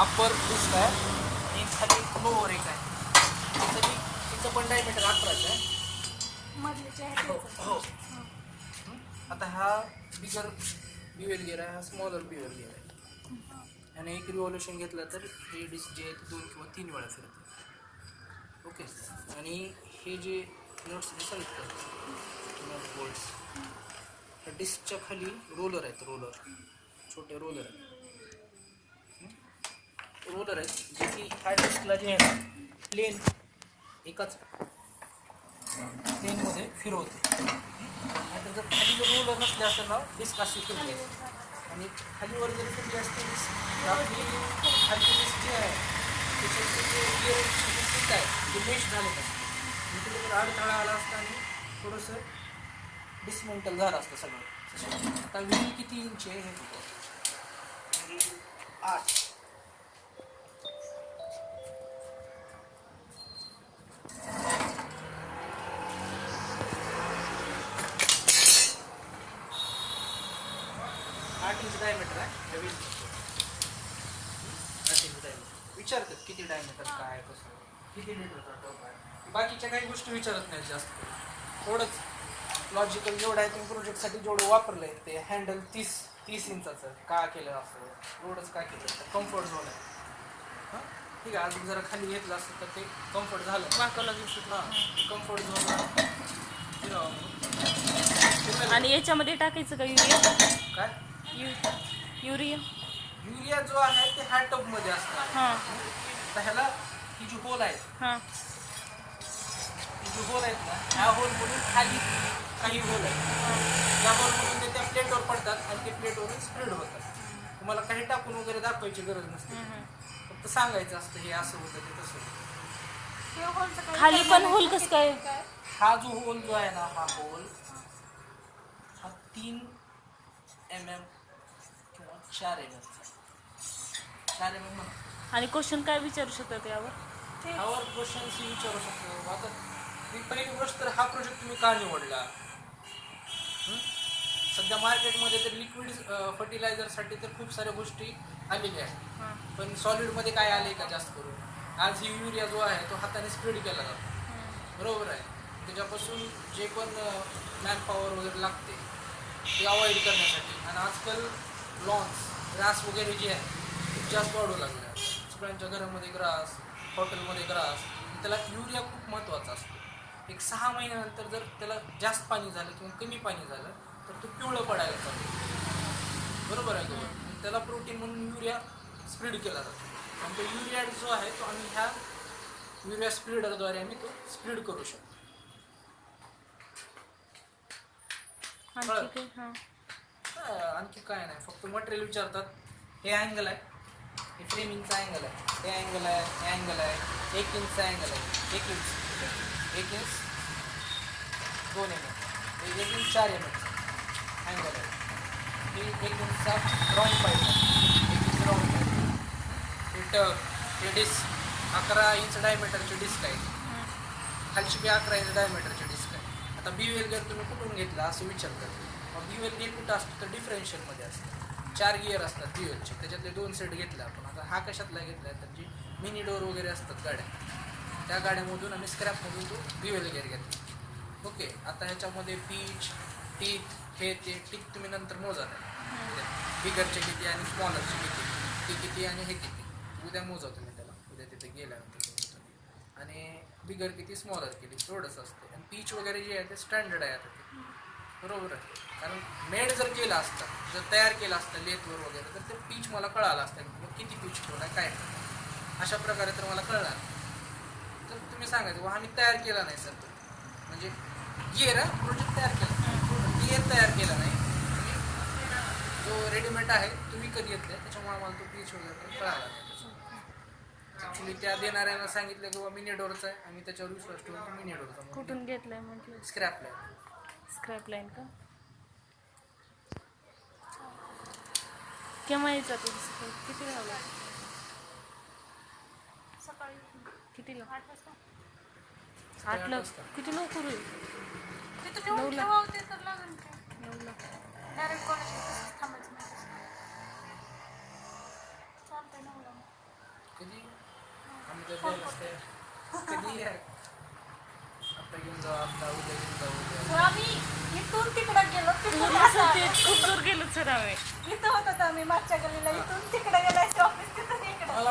Upper disk आहे आणि खाली लोअर एक आहे. तिचं पण डायमीटर 11 आहे. हो हो. आता हा बिगर ड्युअल गिअर आहे, हा स्मॉलर ड्युअल गिअर आहे. आणि एक रिव्हॉल्युशन घेतलं तर हे डिस्क जे आहे ते 2 किंवा 3 वेळा फिरते. ओके. आणि हे जे नट्स दिसाल का, नट बोल्ट्स, त्या डिस्कच्या खाली रोलर आहेत, छोटे रोलर आहेत जे की ह्या डिस्कला जे आहे ना प्लेन एकाच प्लेनमध्ये फिरवते. आणि जर खाली जर रोलर नसले असेल ना डिस्क अशी फिरते. आणि खालीवर जर फिरली असते डिस्क, आपली खालची डिस्क जे आहे त्याच्याचे जे गिअर आहे ते मेश झालं असतं. तिकडे जर अडथळा आला असता आणि थोडंसं डिसमेंटल झालं असतं सगळं. आता व्हील किती इंच आहे हे बघू. 8. इंच डायमीटर आहे व्हील. 8 inch diameter. विचारतात किती डायमीटर काय कसं, किती लिटरचा टोप आहे. बाकीच्या काही गोष्टी विचारत नाहीत जास्त. थोडंच लॉजिकल जेवढं आहे तुम्ही प्रोजेक्टसाठी जेवढं वापरलं आहे ते हँडल 30 इंचाचं का केलं असं, एवढंच का केलं तर कम्फर्ट झोन आहे. हां ठीक आहे. अजून जरा खाली घेतलं असतं तर ते कम्फर्ट झालं. हां कम्फर्ट झोन आणि याच्यामध्ये टाकायचं का युरिया? काय युरिया युरिया जो आहे ते ह्या टबमध्ये असणार. हां. तर ह्याला ही जी होल आहे, हां. ही जी होल आहेत ना, ह्या होलमधून खाली काही होल आहेत. त्या होलमधून ते त्या प्लेटवर पडतात आणि ते प्लेटवरून स्प्रेड होतात. तुम्हाला काही टाकून वगैरे दाखवायची गरज नसते, फक्त सांगायचं असतं हे असं होतं ते तसं होतं. खाली पण होल कसं काय? हा जो होल जो आहे ना, हा होल हा 3 mm किंवा 4 mm म्हणा. आणि क्वेश्चन काय विचारू शकतात यावर? ह्यावर क्वेश्चन्स विचारू शकतो. आता पहिली गोष्ट तर हा प्रोजेक्ट तुम्ही का निवडला. सध्या मार्केटमध्ये तर लिक्विड फर्टिलायझरसाठी तर खूप साऱ्या गोष्टी आलेल्या आहेत, पण सॉलिडमध्ये काय आले का जास्त करून. आज ही युरिया जो आहे तो हाताने स्प्रेड केला जातो, बरोबर आहे. त्याच्यापासून जे पण मॅनपॉवर वगैरे लागते ते अवॉइड करण्यासाठी. आणि आजकाल लॉन्स ग्रास वगैरे जे आहे खूप जास्त वाढू लागले आहे. सगळ्यांच्या घरामध्ये ग्रास, हॉटेलमध्ये ग्रास. त्याला युरिया खूप महत्त्वाचा असतो. एक 6 महिन्यानंतर जर त्याला जास्त पाणी झालं किंवा कमी पाणी झालं तर तो पिवळं पडायला चालू, बरोबर आहे का. त्याला प्रोटीन म्हणून युरिया स्प्रेड केला जातो. आणि तो युरिया जो आहे तो आम्ही ह्या युरिया स्प्रेडरद्वारे आम्ही तो स्प्रेड करू शकतो. आणखी काय नाही, फक्त मटेरियल विचारतात. हे अँगल आहे, हे फ्रेमिंगचा अँगल आहे, हे अँगल आहे, हे अँगल आहे, 1 इंचचा अँगल आहे, 1 inch 2 mm, 1 inch 4 mm angle आहे. हे 1 इंचचा राऊंड पाईप आहे, 1 इंच राऊंड पाईप. हे टब, हे डिस्क 11 इंच डायमीटरची डिस्क आहे. खालची बी 11 इंच डायमीटरची डिस्क आहे. आता BVL गेअर तुम्ही कुठून घेतला असं विचारतात. मग BVL गेअर कुठं असतो तर डिफरेन्शियलमध्ये असतं. 4 गिअर असतात BVLचे, त्याच्यातले 2 सेट घेतले आपण. आता हा कशातला घेतला आहे तर जी मिनी डोर वगैरे असतात गाड्या, त्या गाड्यामधून आम्ही स्क्रॅपमधून तो BVL गेअर घेतला. ओके. आता ह्याच्यामध्ये पीच, टीथ, हे ते टीथ तुम्ही नंतर मोजा आहे, बिगरचे किती आणि स्मॉलरचे किती, ते किती आणि हे किती उद्या मोजा तुम्ही त्याला, उद्या तिथे गेल्यानंतर. आणि बिगर किती स्मॉलर किती एवढंच असतं. आणि पीच वगैरे जे आहे ते स्टँडर्ड आहे आता ते, बरोबर आहे. कारण मेड जर केला असता, जर तयार केला असतं लेथवर वगैरे तर ते पीच मला कळालं असतं की किती पीच ठेवला काय. अशा प्रकारे तर मला कळणार. तर तुम्ही सांगायचं आम्ही तयार केला नाही सर, म्हणजे गिअर प्रोजेक्ट तयार केला, गिअर तयार केला नाही. जो रेडीमेड आहे तो विकत घेतला, त्याच्यामुळे मला तो पीच वगैरे कळाला नाही. ॲक्च्युली त्या देणाऱ्यांना सांगितलं की बाबा मिनी डोरचा आहे, आम्ही त्याच्यावर विश्वास ठेवून मिनी डोरचा. कुठून घेतलाय म्हटलं? Scrap line. स्क्रॅप लाईन का? केव्हा यायचा तू? किती लावला? सकाळी कितीला? 8 वाजता. 8ला? किती लवकर होईल? तिथं ठेवा होते तर लागेल काय. 9ला. डायरेक्ट कॉलेज तसंच थांबायचं नाही. चालतंय 9ला. द्यायला असते. कधी या. आता घेऊन जाऊ, आता उद्या घेऊन जाऊ, उद्या. तर आम्ही इथून तिकडं गेलो तिथून पूर्ण असं सुट्टीत खूप दूर गेलो सर आम्ही इथं होतो आम्ही मागच्या गलीला इथून तिकडे गेलाय ऑफिस तिथून इकडे मला